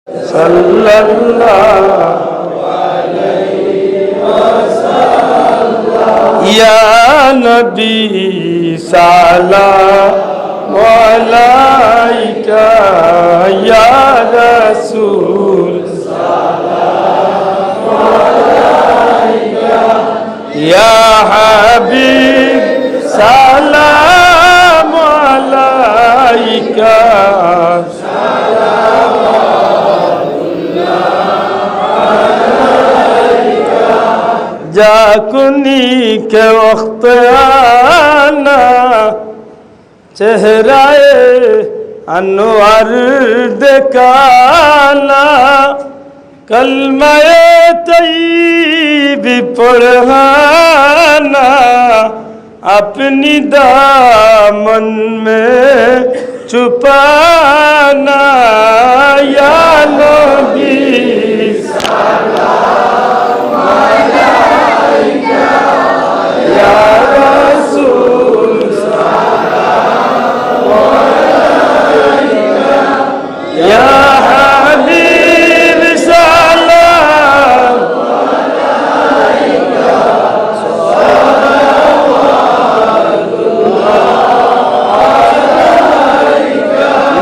सल्लल्लाहु अलैहि वसल्लम। या नबी सलाम अलैका, या रसूल सलाम अलैका, या हबीब सलाम अलैका। जाकुनी के वक्त आना, चेहराए अनवर दिखाना, कलमाए तैयब पढ़ाना, अपनी दामन में छुपाना। या नबी सलाम अलैका, या रसूल सलाम अलैका, या हबीब सलाम अलैका,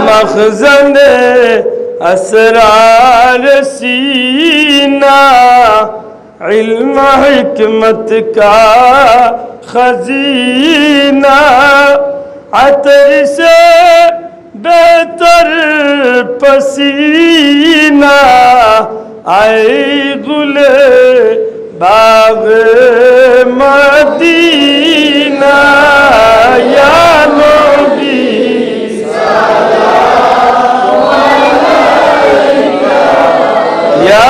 मखज़न असरार सीना, इल्म हिकमत का खजीना, अतर से बेहतर पसीना, आए गुले बाग मदीना। या नबी सलाम अलैका, या